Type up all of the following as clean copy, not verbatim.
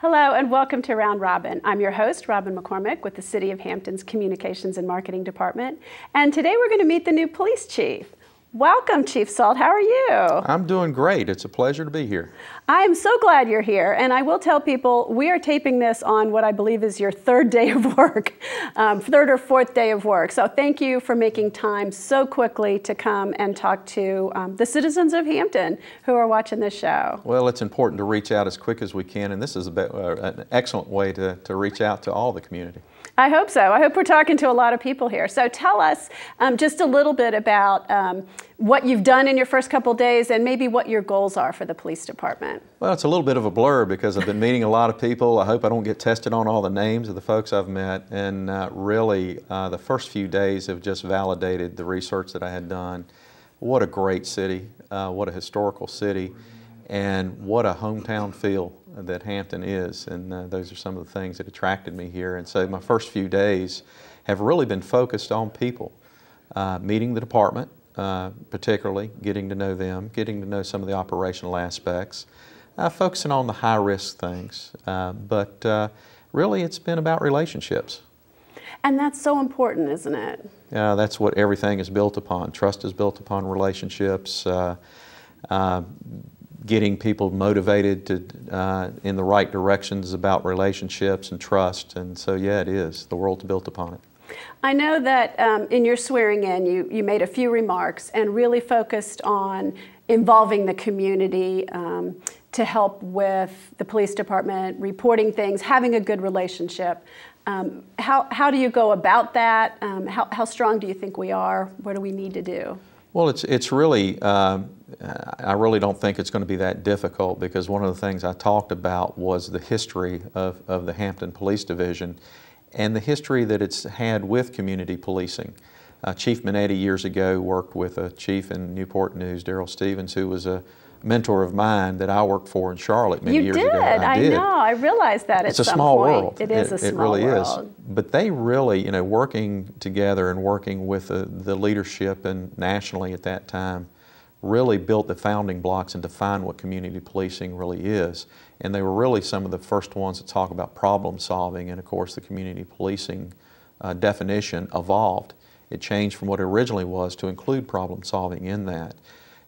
Hello and welcome to Round Robin. I'm your host, Robin McCormick with the City of Hampton's Communications and Marketing Department. And today we're going to meet the new police chief. Welcome, Chief Sult. How are you? I'm doing great. It's a pleasure to be here. I'm so glad you're here. And I will tell people we are taping this on what I believe is your third day of work, third or fourth day of work. So thank you for making time so quickly to come and talk to the citizens of Hampton who are watching this show. Well, it's important to reach out as quick as we can, and this is an excellent way to reach out to all the community. I hope so. I hope we're talking to a lot of people here. So tell us just a little bit about what you've done in your first couple days and maybe what your goals are for the police department. Well, it's a little bit of a blur because I've been meeting a lot of people. I hope I don't get tested on all the names of the folks I've met. And really, the first few days have just validated the research that I had done. What a great city, what a historical city, and what a hometown feel that Hampton is. And those are some of the things that attracted me here. And so my first few days have really been focused on people, meeting the department, particularly getting to know them, getting to know some of the operational aspects, focusing on the high-risk things. But really it's been about relationships. And that's so important, isn't it? That's what everything is built upon. Trust is built upon relationships. Getting people motivated to in the right directions about relationships and trust. And so, yeah, it is. The world's built upon it. I know that in your swearing in, you made a few remarks and really focused on involving the community to help with the police department, reporting things, having a good relationship. How do you go about that? How strong do you think we are? What do we need to do? Well, it's really, I really don't think it's going to be that difficult because one of the things I talked about was the history of the Hampton Police Division and the history that it's had with community policing. Chief Minetti years ago worked with a chief in Newport News, Darrell Stevens, who was a mentor of mine that I worked for in Charlotte many years ago. I know, I realized that it's a small world. It is a small world. It really is. But they really, working together and working with the leadership and nationally at that time, really built the founding blocks and defined what community policing really is. And they were really some of the first ones to talk about problem solving, and of course the community policing definition evolved. It changed from what it originally was to include problem solving in that.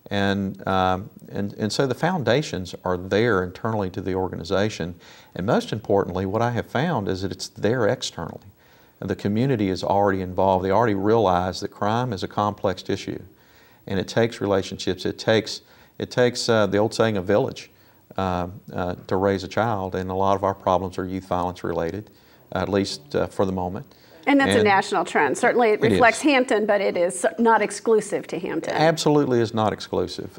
And so the foundations are there internally to the organization. And most importantly, what I have found is that it's there externally. The community is already involved. They already realize that crime is a complex issue. And it takes relationships. It takes the old saying, a village to raise a child. And a lot of our problems are youth violence related, at least for the moment. And that's a national trend. Certainly it reflects Hampton, but it is not exclusive to Hampton. Absolutely is not exclusive.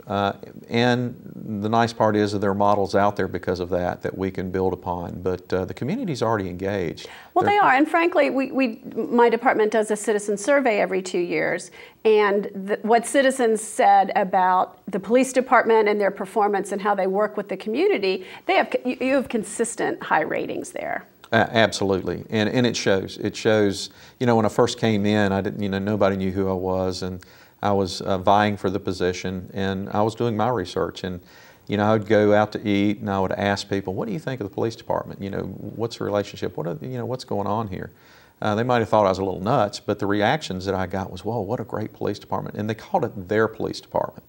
And the nice part is that there are models out there because of that we can build upon. But the community's already engaged. Well, they are. And frankly, my department does a citizen survey every 2 years. And what citizens said about the police department and their performance and how they work with the community, you have consistent high ratings there. Absolutely, and it shows. It shows. When I first came in, I didn't. Nobody knew who I was, and I was vying for the position, and I was doing my research. And I would go out to eat, and I would ask people, "What do you think of the police department? What's the relationship? What's going on here?" They might have thought I was a little nuts, but the reactions that I got was, "Whoa, what a great police department!" And they called it their police department.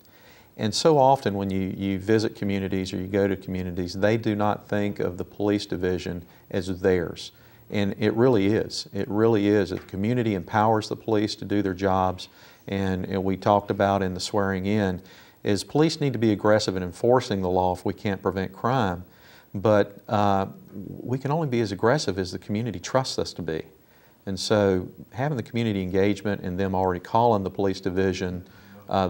And so often when you visit communities or you go to communities, they do not think of the police division as theirs. And it really is. It really is. The community empowers the police to do their jobs. And we talked about in the swearing in is police need to be aggressive in enforcing the law if we can't prevent crime. But we can only be as aggressive as the community trusts us to be. And so having the community engagement and them already calling the police division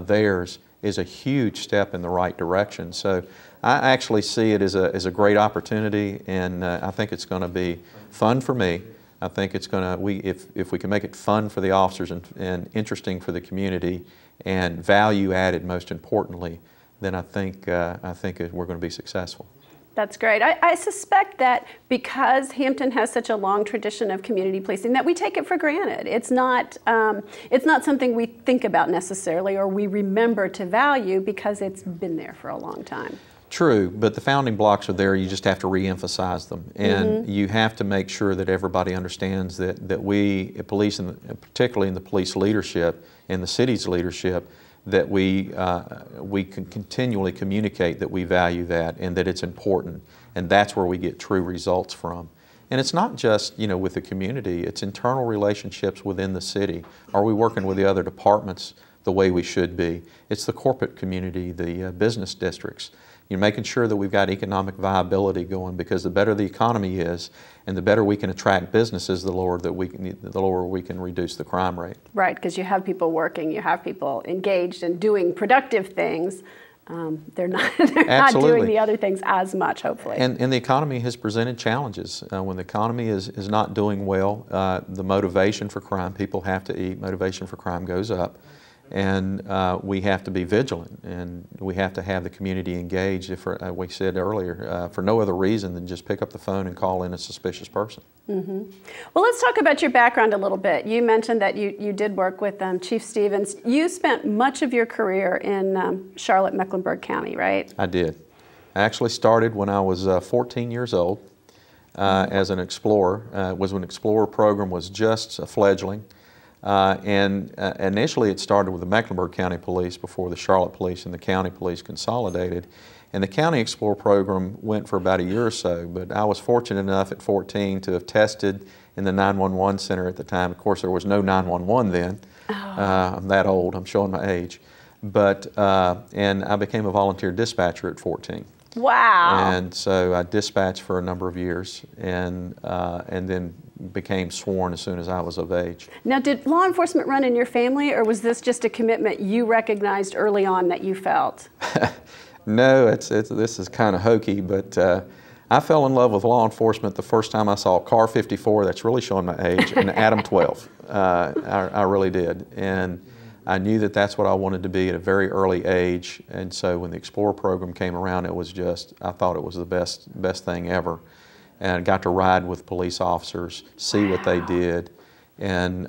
theirs is a huge step in the right direction. So I actually see it as a great opportunity, and I think it's going to be fun for me. I think it's going to, if we can make it fun for the officers and interesting for the community and value added most importantly, then I think we're going to be successful. That's great. I suspect that because Hampton has such a long tradition of community policing that we take it for granted. It's not something we think about necessarily or we remember to value because it's been there for a long time. True, but the founding blocks are there. You just have to re-emphasize them, and you have to make sure that everybody understands that we, police, and particularly in the police leadership, in the city's leadership, that we can continually communicate that we value that and that it's important, and that's where we get true results from. And it's not just, you know, with the community, it's internal relationships within the city. Are we working with the other departments the way we should be? It's the corporate community, the business districts. You're making sure that we've got economic viability going, because the better the economy is and the better we can attract businesses, the lower we can reduce the crime rate. Right, because you have people working, you have people engaged and doing productive things. They're not doing the other things as much, hopefully. And the economy has presented challenges. When the economy is not doing well, the motivation for crime, people have to eat, motivation for crime goes up. And we have to be vigilant, and we have to have the community engaged, if we said earlier, for no other reason than just pick up the phone and call in a suspicious person. Well, let's talk about your background a little bit. You mentioned that you did work with Chief Stevens. You spent much of your career in Charlotte, Mecklenburg County, right? I did. I actually started when I was 14 years old as an explorer. It was when the Explorer program was just fledgling. Initially it started with the Mecklenburg County Police before the Charlotte Police and the County Police consolidated. And the County Explorer program went for about a year or so, but I was fortunate enough at 14 to have tested in the 911 center at the time. Of course, there was no 911 then. I'm that old, I'm showing my age. But, and I became a volunteer dispatcher at 14. Wow. And so I dispatched for a number of years, and then became sworn as soon as I was of age. Now, did law enforcement run in your family, or was this just a commitment you recognized early on that you felt? No, this is kind of hokey, but I fell in love with law enforcement the first time I saw Car 54, that's really showing my age, and Adam 12. I really did. And I knew that that's what I wanted to be at a very early age, and so when the Explorer program came around, it was just, I thought it was the best thing ever. And I got to ride with police officers, see what they did, and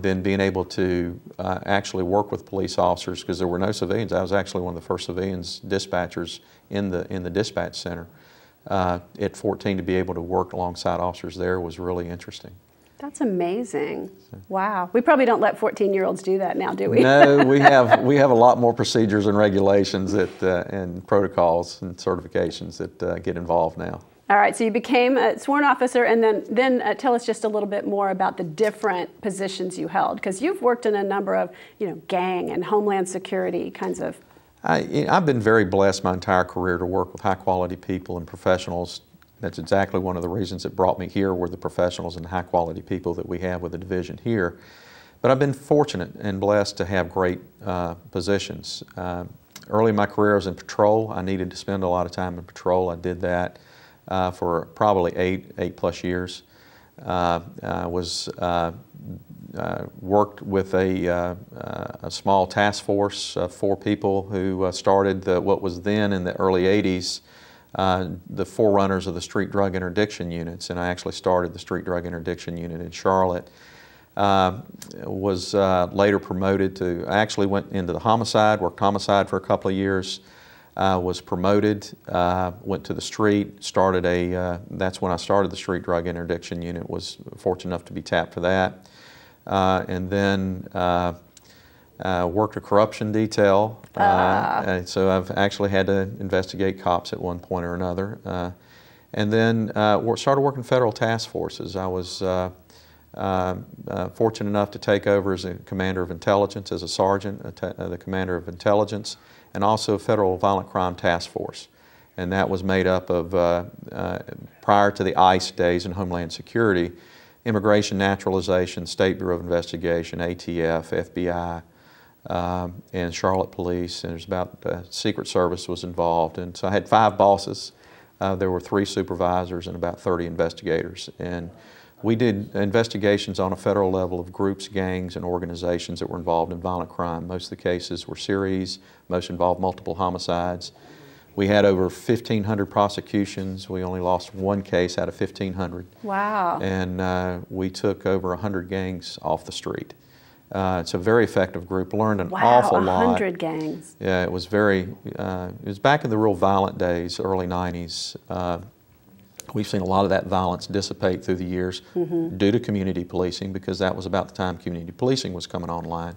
then being able to actually work with police officers, because there were no civilians. I was actually one of the first civilians dispatchers in the dispatch center. At 14, to be able to work alongside officers there was really interesting. That's amazing. Wow. We probably don't let 14-year-olds do that now, do we? No, we have a lot more procedures and regulations and protocols and certifications that get involved now. All right, so you became a sworn officer, and then tell us just a little bit more about the different positions you held, because you've worked in a number of, you know, gang and homeland security kinds of. I've been very blessed my entire career to work with high-quality people and professionals. That's exactly one of the reasons that brought me here, were the professionals and high-quality people that we have with the division here. But I've been fortunate and blessed to have great positions. Early in my career, I was in patrol. I needed to spend a lot of time in patrol. I did that for probably eight plus years. I worked with a small task force of 4 people who started what was then in the early 80s the forerunners of the street drug interdiction units, and I actually started the street drug interdiction unit in Charlotte. Was later promoted to, I actually went into the homicide, worked homicide for a couple of years. Was promoted, went to the street, started that's when I started the street drug interdiction unit, was fortunate enough to be tapped for that. And then worked a corruption detail, so I've actually had to investigate cops at one point or another. And then started working federal task forces. I was fortunate enough to take over as a commander of intelligence, as a sergeant, the commander of intelligence, and also a federal violent crime task force. And that was made up of, prior to the ICE days in Homeland Security, Immigration, Naturalization, State Bureau of Investigation, ATF, FBI, and Charlotte Police, and there's about Secret Service was involved. And so I had 5 bosses. There were 3 supervisors and about 30 investigators. And we did investigations on a federal level of groups, gangs, and organizations that were involved in violent crime. Most of the cases were series, most involved multiple homicides. We had over 1,500 prosecutions. We only lost 1 case out of 1,500. Wow. And we took over 100 gangs off the street. It's a very effective group. Learned an Wow, awful lot. 100 gangs. Yeah, it was it was back in the real violent days, early 90s. We've seen a lot of that violence dissipate through the years due to community policing, because that was about the time community policing was coming online.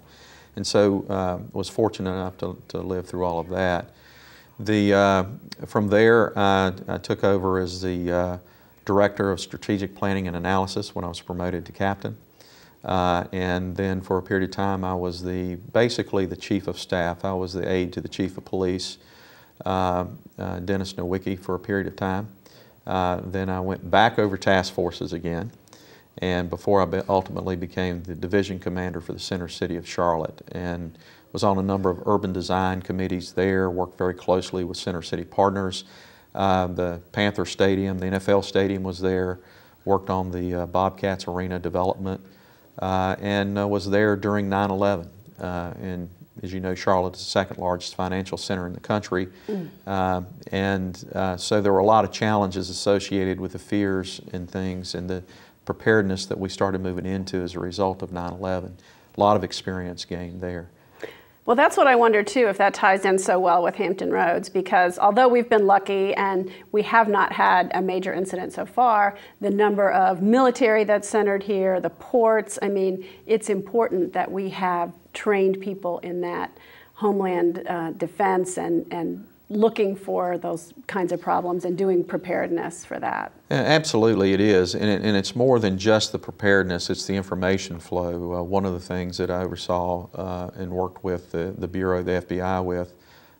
And so was fortunate enough to live through all of that. From there, I took over as the Director of Strategic Planning and Analysis when I was promoted to Captain. And then for a period of time, I was basically the Chief of Staff. I was the aide to the Chief of Police, Dennis Nowicki, for a period of time. Then I went back over task forces again, and before I ultimately became the division commander for the Center City of Charlotte, and was on a number of urban design committees there, worked very closely with Center City partners. The Panther Stadium, the NFL Stadium was there, worked on the Bobcats Arena development, and was there during 9/11. And as you know, Charlotte is the second largest financial center in the country. So there were a lot of challenges associated with the fears and things, and the preparedness that we started moving into as a result of 9/11. A lot of experience gained there. Well, that's what I wonder too, if that ties in so well with Hampton Roads, because although we've been lucky and we have not had a major incident so far, the number of military that's centered here, the ports, I mean, it's important that we have trained people in that homeland defense and looking for those kinds of problems and doing preparedness for that. Yeah, absolutely, it is, and it's more than just the preparedness, it's the information flow. One of the things that I oversaw and worked with the Bureau, the FBI with,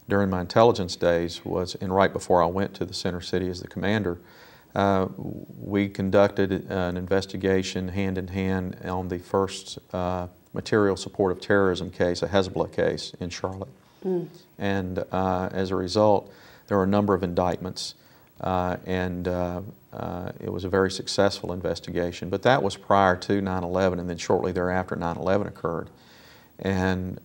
during my intelligence days was, and right before I went to the Center City as the commander, we conducted an investigation hand in hand on the first material support of terrorism case, a Hezbollah case in Charlotte. And as a result, there were a number of indictments, and it was a very successful investigation. But that was prior to 9/11, and then shortly thereafter 9/11 occurred. And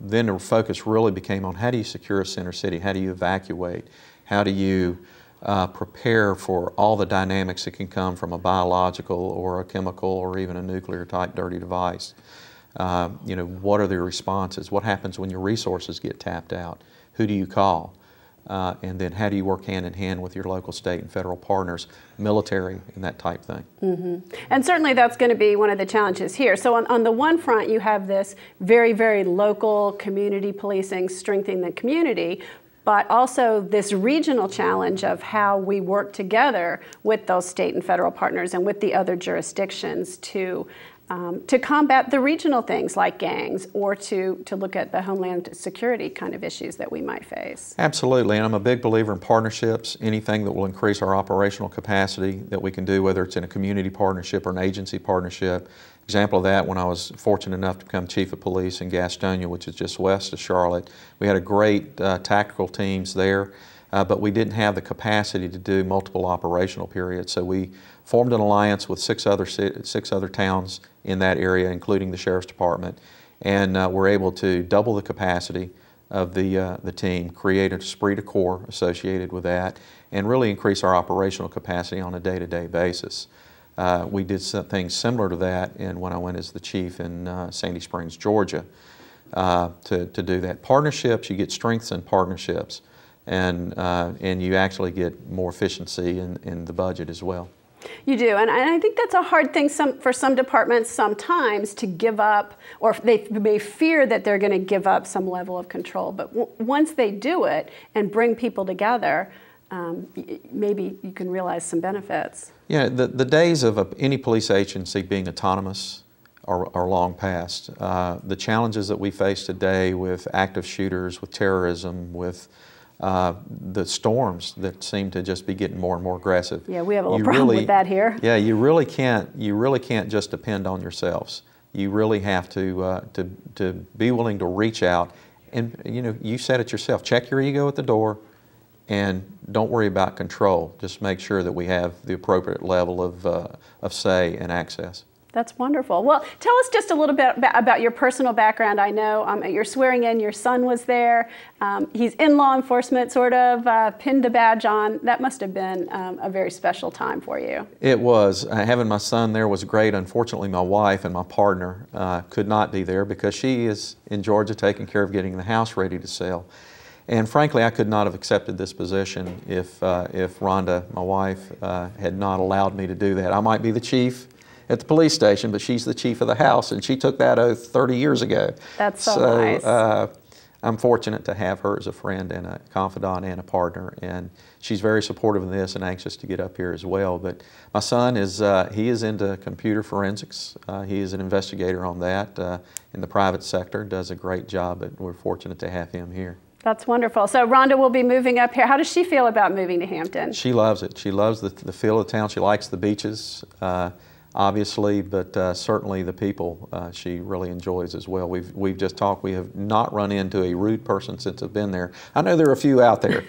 then the focus really became on how do you secure a center city, how do you evacuate, how do you prepare for all the dynamics that can come from a biological or a chemical or even a nuclear type dirty device. You know, what are the responses? What happens when your resources get tapped out? Who do you call? And then how do you work hand in hand with your local, state, and federal partners, military, and that type thing? And certainly that's going to be one of the challenges here. So on the one front, you have this very, very local community policing, strengthening the community, but also this regional challenge of how we work together with those state and federal partners and with the other jurisdictions to combat the regional things like gangs, or to look at the homeland security kind of issues that we might face. Absolutely, and I'm a big believer in partnerships. Anything that will increase our operational capacity that we can do, whether it's in a community partnership or an agency partnership. Example of that, when I was fortunate enough to become Chief of Police in Gastonia, which is just west of Charlotte, we had a great tactical teams there, but we didn't have the capacity to do multiple operational periods, so we formed an alliance with six other towns in that area, including the Sheriff's Department, and we're able to double the capacity of the team, create an esprit de corps associated with that, and really increase our operational capacity on a day-to-day basis. We did some things similar to that when I went as the chief in Sandy Springs, Georgia, to do that. Partnerships, you get strengths in partnerships, and you actually get more efficiency in the budget as well. You do, and I think that's a hard thing for some departments sometimes to give up, or they may fear that they're going to give up some level of control. But once they do it and bring people together, maybe you can realize some benefits. Yeah, the days of any police agency being autonomous are long past. The challenges that we face today with active shooters, with terrorism, with the storms that seem to just be getting more and more aggressive. Yeah, we have a little problem with that here. Yeah, you really can't just depend on yourselves. You really have to be willing to reach out, and you know, you said it yourself. Check your ego at the door, and don't worry about control. Just make sure that we have the appropriate level of say and access. That's wonderful. Well, tell us just a little bit about your personal background. I know at your swearing in, your son was there. He's in law enforcement, sort of, pinned the badge on. That must have been a very special time for you. It was. Having my son there was great. Unfortunately, my wife and my partner could not be there because she is in Georgia taking care of getting the house ready to sell. And frankly, I could not have accepted this position if Rhonda, my wife, had not allowed me to do that. I might be the chief at the police station, but she's the chief of the house, and she took that oath 30 years ago. That's so nice. I'm fortunate to have her as a friend and a confidant and a partner, and she's very supportive of this and anxious to get up here as well. But my son is, he is into computer forensics. He is an investigator on that in the private sector, does a great job, but we're fortunate to have him here. That's wonderful. So Rhonda will be moving up here. How does she feel about moving to Hampton? She loves it. She loves the feel of the town. She likes the beaches. Obviously, but certainly the people she really enjoys as well. We've just talked. We have not run into a rude person since I've been there. I know there are a few out there,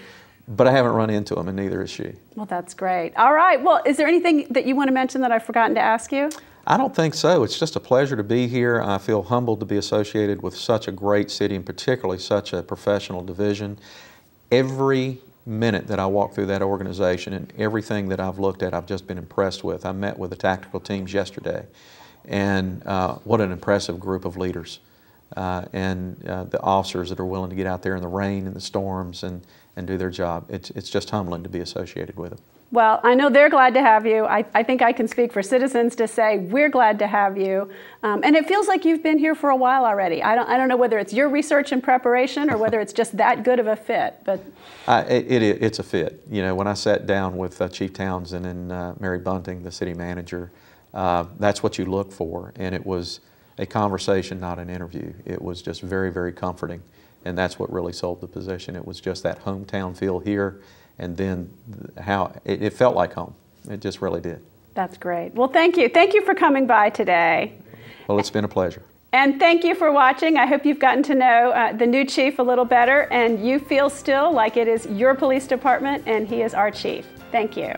but I haven't run into them, and neither has she. Well, that's great. All right. Well, is there anything that you want to mention that I've forgotten to ask you? I don't think so. It's just a pleasure to be here. I feel humbled to be associated with such a great city, and particularly such a professional division. Every minute that I walk through that organization and everything that I've looked at, I've just been impressed with. I met with the tactical teams yesterday, and what an impressive group of leaders and the officers that are willing to get out there in the rain and the storms and do their job. It's just humbling to be associated with them. Well, I know they're glad to have you. I think I can speak for citizens to say we're glad to have you. And it feels like you've been here for a while already. I don't know whether it's your research and preparation or whether it's just that good of a fit. But it's a fit. You know, when I sat down with Chief Townsend and Mary Bunting, the city manager, that's what you look for. And it was a conversation, not an interview. It was just very, very comforting. And that's what really sold the position. It was just that hometown feel here. And then how it felt like home. It just really did. That's great. Well, thank you. Thank you for coming by today. Well, it's been a pleasure. And thank you for watching. I hope you've gotten to know the new chief a little better and you feel still like it is your police department and he is our chief. Thank you.